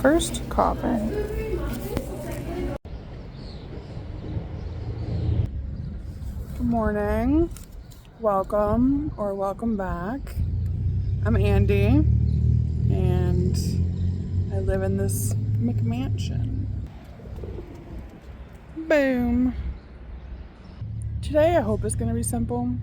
first coughing. Good morning. Welcome or welcome back. I'm Andy and I live in this McMansion. Boom. Today I hope it's going to be simple.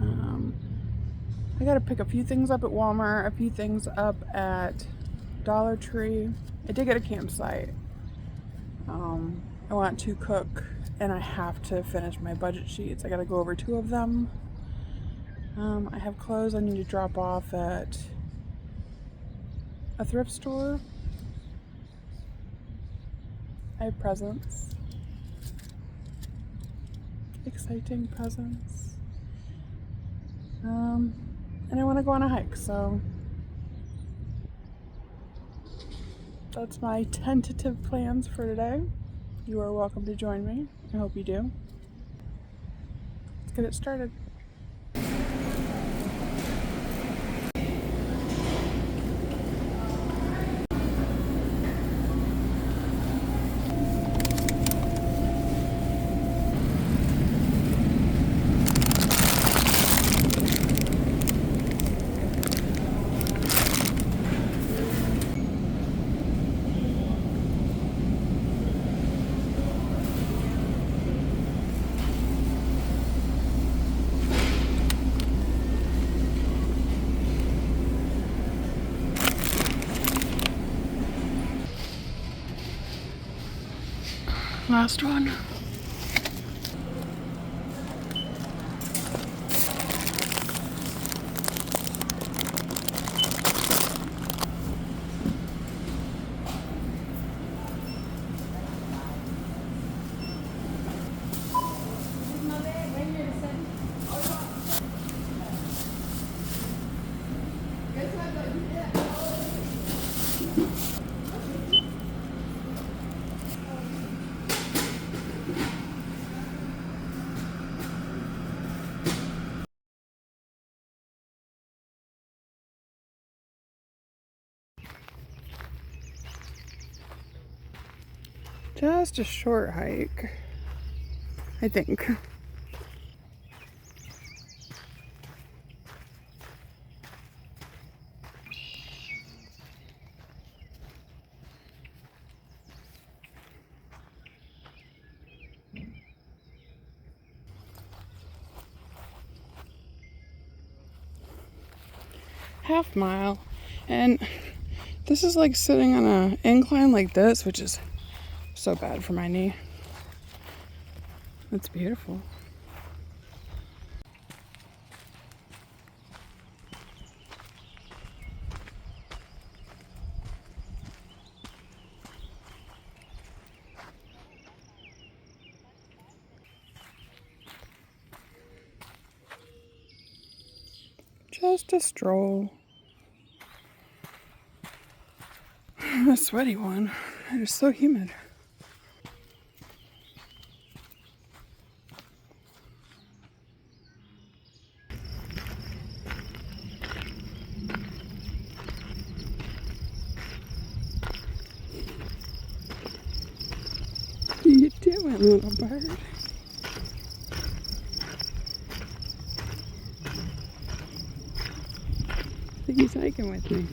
I got to pick a few things up at Walmart, a few things up at Dollar Tree. I did get a campsite. I want to cook and I have to finish my budget sheets. I got to go over 2 of them. I have clothes I need to drop off at a thrift store. I have presents. Exciting presents. And I want to go on a hike, so that's my tentative plans for today. You are welcome to join me. I hope you do. Let's get it started. Last one. Just a short hike, I think. Half mile, and this is like sitting on an incline like this, which is so bad for my knee. It's beautiful. Just a stroll. I'm a sweaty one. It is so humid. What are you doing, little bird? I think he's hiking with me.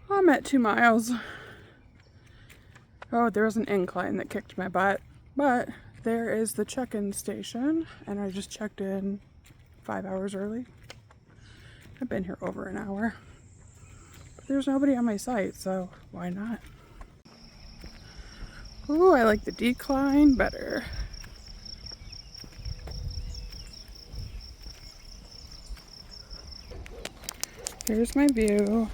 I'm at 2 miles. Oh, there was an incline that kicked my butt, but there is the check-in station, and I just checked in 5 hours early. I've been here over an hour. But there's nobody on my site, so why not? Ooh, I like the decline better. Here's my view.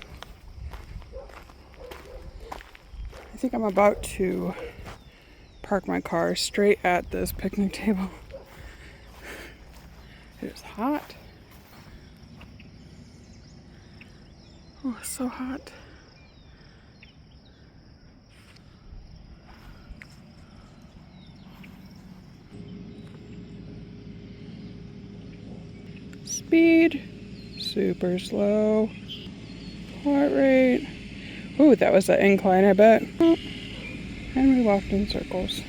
I think I'm about to park my car straight at this picnic table. It is hot. Oh, it's so hot. speed, super slow, heart rate. Ooh, that was the incline, I bet. Oh, and we walked in circles.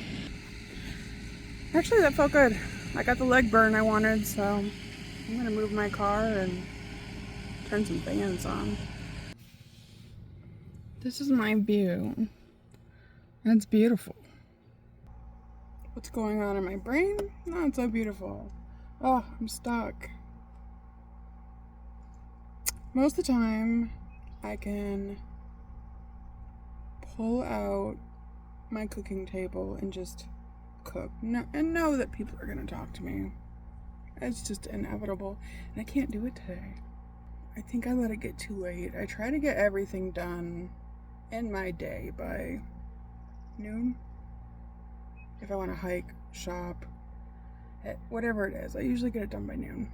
Actually, that felt good. I got the leg burn I wanted, so I'm gonna move my car and turn some fans on. This is my view. That's beautiful. What's going on in my brain? Not so beautiful. Oh, I'm stuck. Most of the time, I can pull out my cooking table and just cook. And know that people are gonna talk to me. It's just inevitable. And I can't do it today. I think I let it get too late. I try to get everything done in my day by noon. If I want to hike, shop, whatever it is, I usually get it done by noon.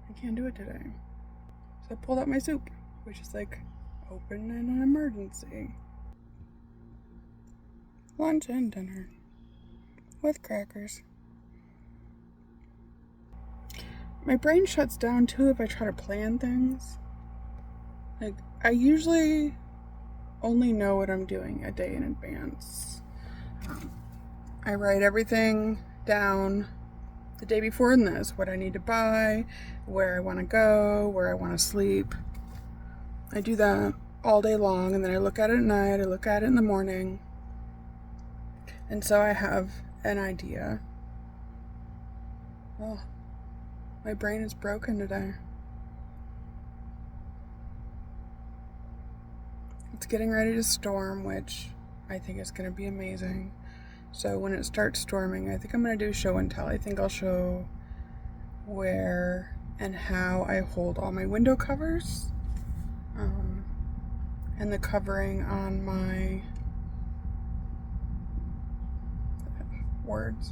I can't do it today. So I pulled out my soup, which is like open in an emergency. Lunch and dinner with crackers. My brain shuts down too if I try to plan things. Like, I usually only know what I'm doing a day in advance. I write everything down the day before in this, what I need to buy, where I want to go, where I want to sleep. I do that all day long, and then I look at it at night, I look at it in the morning. And so I have an idea. Oh, my brain is broken today. It's getting ready to storm, which I think is going to be amazing. So when it starts storming, I think I'm going to do show and tell. I think I'll show where and how I hold all my window covers, and the covering on my words.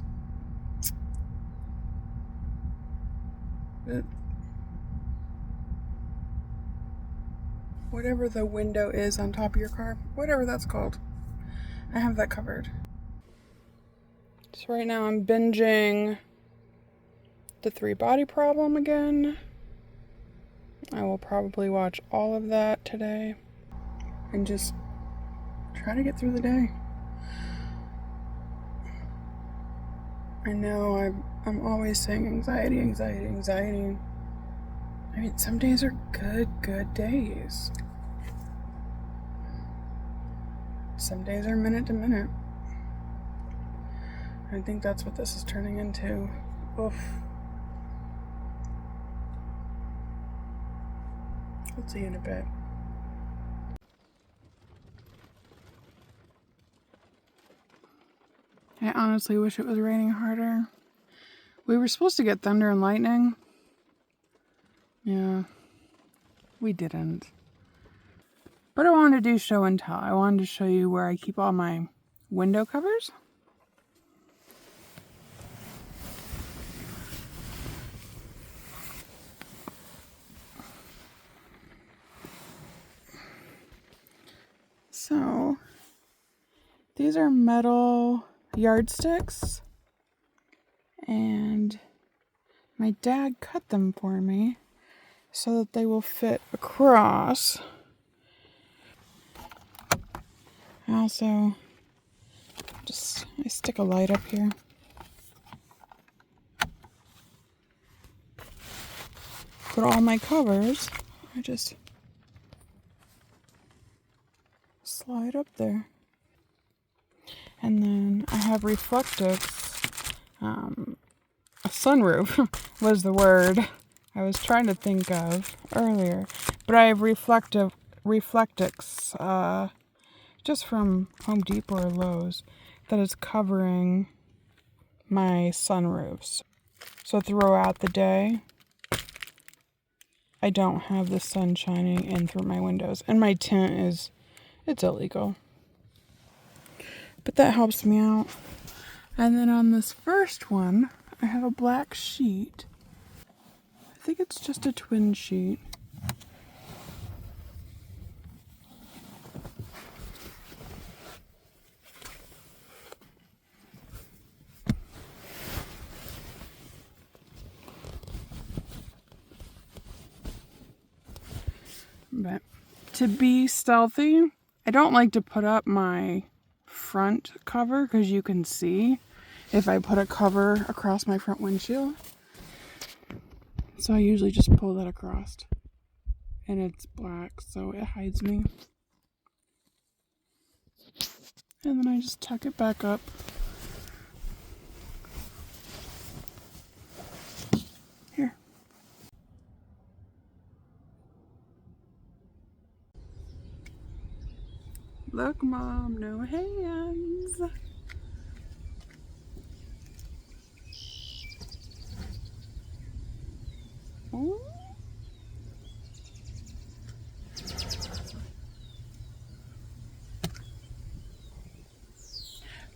Whatever the window is on top of your car, whatever that's called, I have that covered. So right now I'm binging The Three Body Problem again. I will probably watch all of that today and just try to get through the day. I know I'm always saying anxiety, anxiety, anxiety. I mean, some days are good days. Some days are minute to minute. I think that's what this is turning into. Oof. I'll see you in a bit. I honestly wish it was raining harder. We were supposed to get thunder and lightning. Yeah, we didn't. But I wanted to do show and tell. I wanted to show you where I keep all my window covers. So, these are metal yardsticks, and my dad cut them for me so that they will fit across. I also I stick a light up here. But all my covers, I just slide up there. And then I have reflectives. A sunroof was the word I was trying to think of earlier. But I have reflectives just from Home Depot or Lowe's that is covering my sunroofs. So throughout the day, I don't have the sun shining in through my windows. And my tint it's illegal. But that helps me out. And then on this first one, I have a black sheet. I think it's just a twin sheet. But to be stealthy, I don't like to put up my front cover because you can see if I put a cover across my front windshield. So I usually just pull that across. And it's black, so it hides me. And then I just tuck it back up. Here. Look, Mom, no hands. Ooh.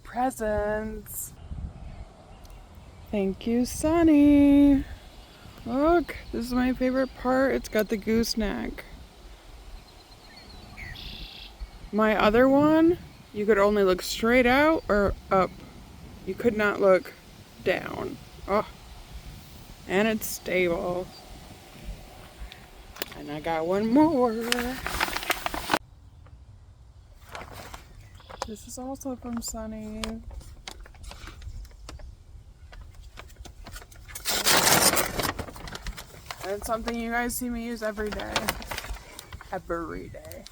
Presents. Thank you, Sunny. Look, this is my favorite part. It's got the gooseneck. My other one, you could only look straight out or up. You could not look down. Oh, and it's stable. And I got one more. This is also from Sunny. And it's something you guys see me use every day. Every day.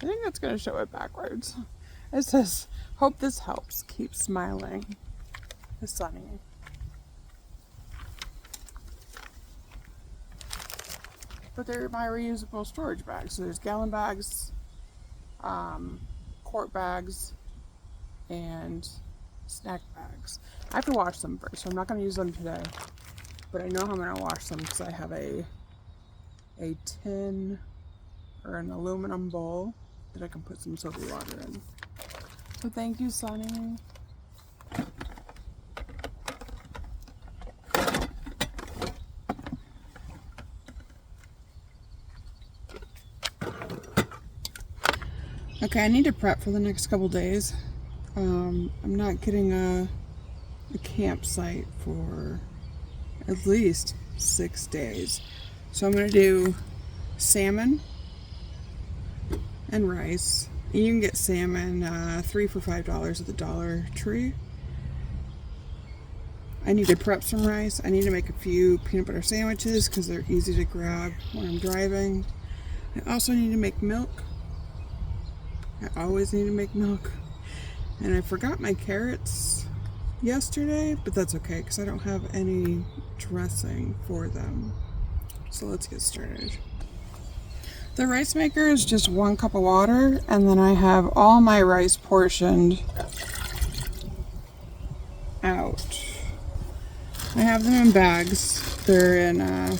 I think that's going to show it backwards. It says, hope this helps. Keep smiling. It's Sunny. But they're my reusable storage bags. So there's gallon bags, quart bags, and snack bags. I have to wash them first, so I'm not going to use them today. But I know I'm going to wash them because I have a tin or an aluminum bowl that I can put some soapy water in. So thank you, Sunny. Okay, I need to prep for the next couple days. I'm not getting a campsite for at least 6 days. So I'm going to do salmon and rice. You can get salmon 3 for $5 at the Dollar Tree. I need to prep some rice. I need to make a few peanut butter sandwiches because they're easy to grab when I'm driving. I also need to make milk. I always need to make milk. And I forgot my carrots yesterday, but that's okay because I don't have any dressing for them. So let's get started. The rice maker is just 1 cup of water, and then I have all my rice portioned out. I have them in bags. They're in, how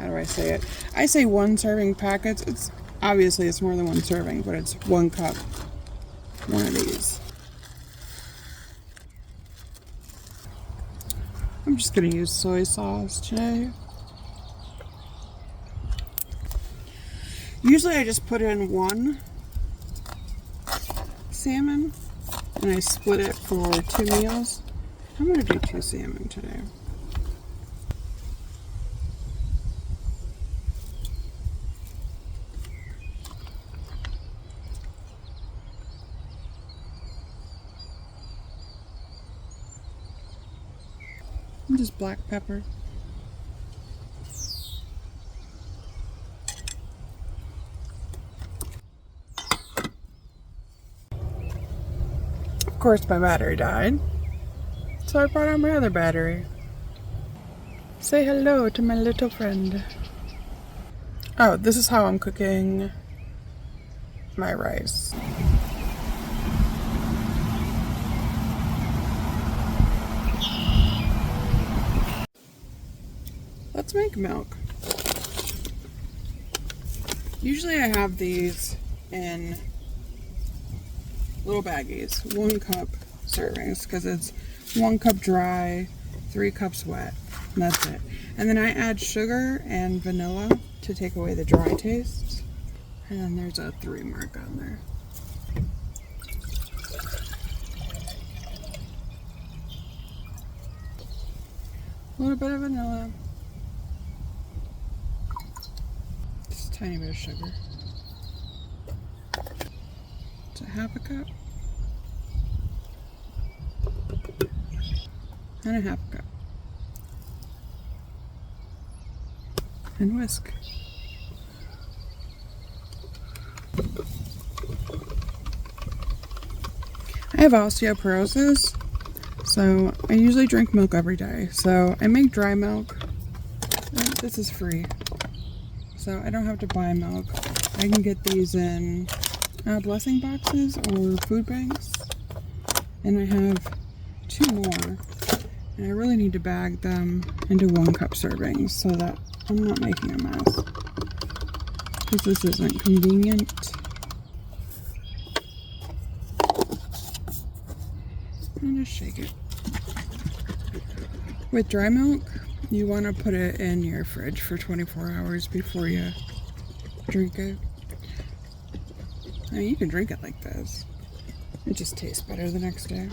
do I say it? I say 1 serving packets. It's obviously it's more than 1 serving, but it's 1 cup. One of these. I'm just gonna use soy sauce today. Usually I just put in 1 salmon and I split it for 2 meals. I'm gonna do 2 salmon today. And just black pepper. Of course my battery died, so I brought out my other battery. Say hello to my little friend. Oh, this is how I'm cooking my rice. Let's make milk. Usually I have these in little baggies, 1 cup servings, because it's 1 cup dry, 3 cups wet, and that's it. And then I add sugar and vanilla to take away the dry taste. And then there's a 3 mark on there. A little bit of vanilla. Just a tiny bit of sugar. It's a half a cup. And a half a cup. And whisk. I have osteoporosis, so I usually drink milk every day. So I make dry milk. This is free, so I don't have to buy milk. I can get these in blessing boxes or food banks, and I have 2 more. And I really need to bag them into 1 cup servings so that I'm not making a mess, because this isn't convenient. And just shake it. With dry milk, you want to put it in your fridge for 24 hours before you drink it. I mean, you can drink it like this. It just tastes better the next day.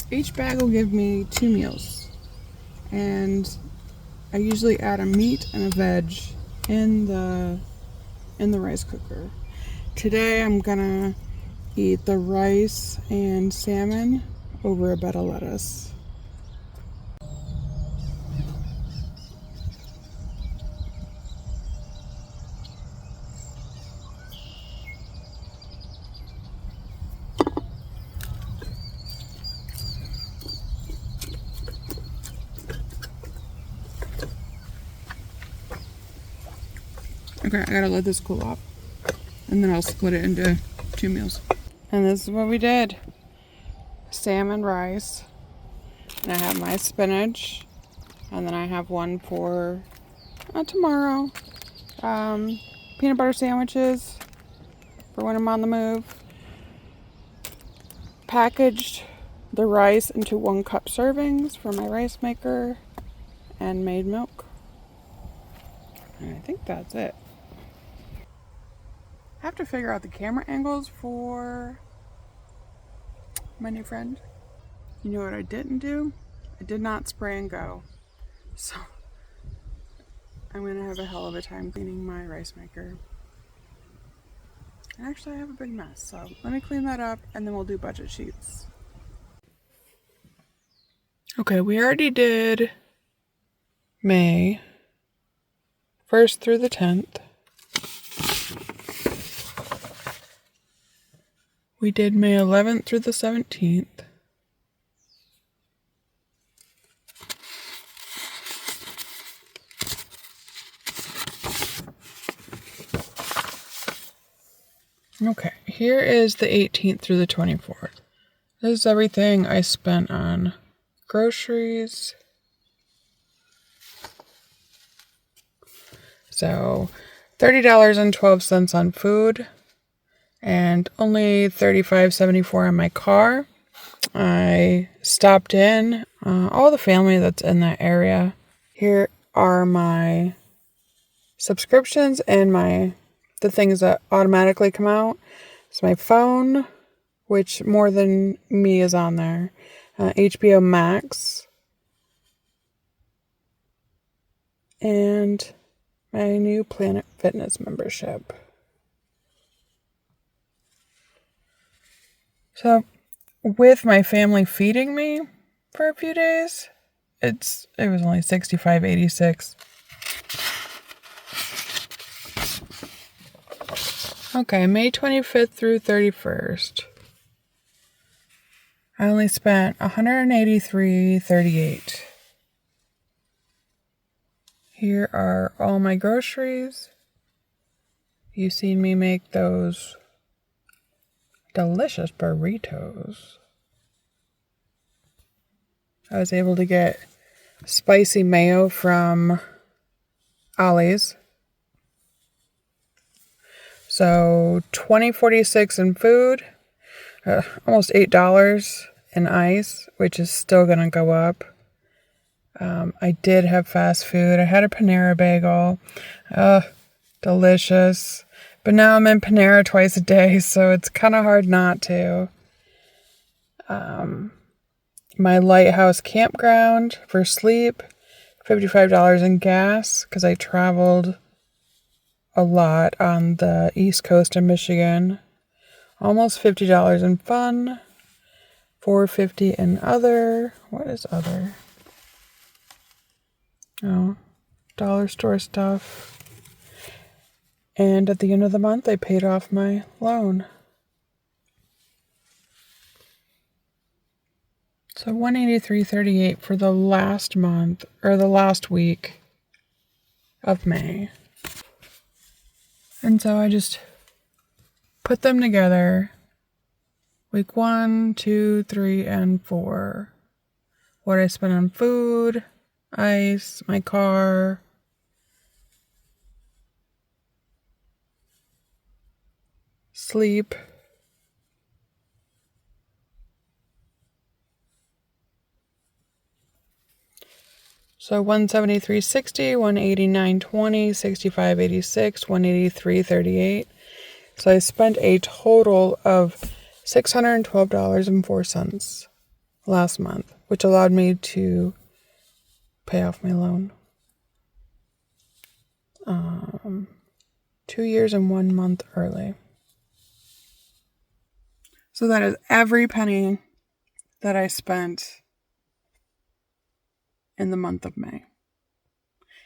Each bag will give me 2 meals, and I usually add a meat and a veg in the rice cooker. Today I'm gonna eat the rice and salmon over a bed of lettuce. Okay, I gotta let this cool off, and then I'll split it into 2 meals. And this is what we did. Salmon rice, and I have my spinach, and then I have one for tomorrow. Peanut butter sandwiches for when I'm on the move. Packaged the rice into 1 cup servings for my rice maker, and made milk. And I think that's it. I have to figure out the camera angles for my new friend. You know what I didn't do? I did not spray and go. So I'm gonna have a hell of a time cleaning my rice maker. Actually, I have a big mess, so let me clean that up and then we'll do budget sheets. Okay, we already did May 1st through the 10th. We did May 11th through the 17th. Okay, here is the 18th through the 24th. This is everything I spent on groceries. So $30.12 on food, and only $35.74 on my car. I stopped in all the family that's in that area. Here are my subscriptions and the things that automatically come out. It's my phone, which More Than Me is on there. HBO Max. And my new Planet Fitness membership. So, with my family feeding me for a few days, it was only $65.86. Okay, May 25th through 31st. I only spent $183.38. Here are all my groceries. You've seen me make those delicious burritos. I was able to get spicy mayo from Ollie's. So $20.46 in food, almost $8 in ice, which is still going to go up. I did have fast food. I had a Panera bagel. Delicious. But now I'm in Panera twice a day, so it's kind of hard not to. My lighthouse campground for sleep, $55 in gas, because I traveled a lot on the East Coast of Michigan. Almost $50 in fun, $4.50 in other. What is other? Oh, dollar store stuff. And at the end of the month, I paid off my loan. So $183.38 for the last month, or the last week of May. And so I just put them together. Week 1, 2, 3, and 4. What I spent on food, ice, my car, sleep. So $173.60, $189.20, $65.86, $183.38. So I spent a total of $612.04 last month, which allowed me to pay off my loan. 2 years and 1 month early. So that is every penny that I spent in the month of May.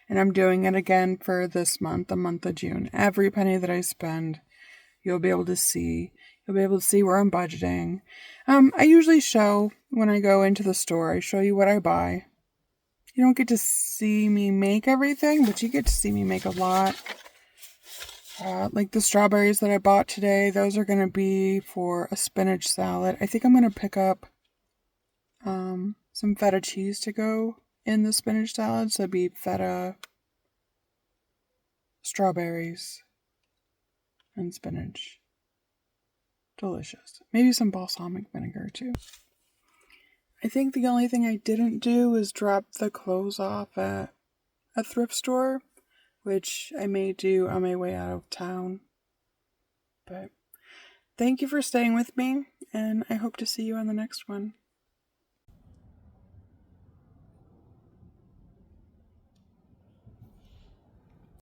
And I'm doing it again for this month, the month of June. Every penny that I spend, you'll be able to see. You'll be able to see where I'm budgeting. I usually show, when I go into the store, I show you what I buy. You don't get to see me make everything, but you get to see me make a lot. Like the strawberries that I bought today, those are going to be for a spinach salad. I think I'm going to pick up some feta cheese to go in the spinach salad. So it'd be feta, strawberries, and spinach. Delicious. Maybe some balsamic vinegar too. I think the only thing I didn't do is drop the clothes off at a thrift store, which I may do on my way out of town. But thank you for staying with me, and I hope to see you on the next one.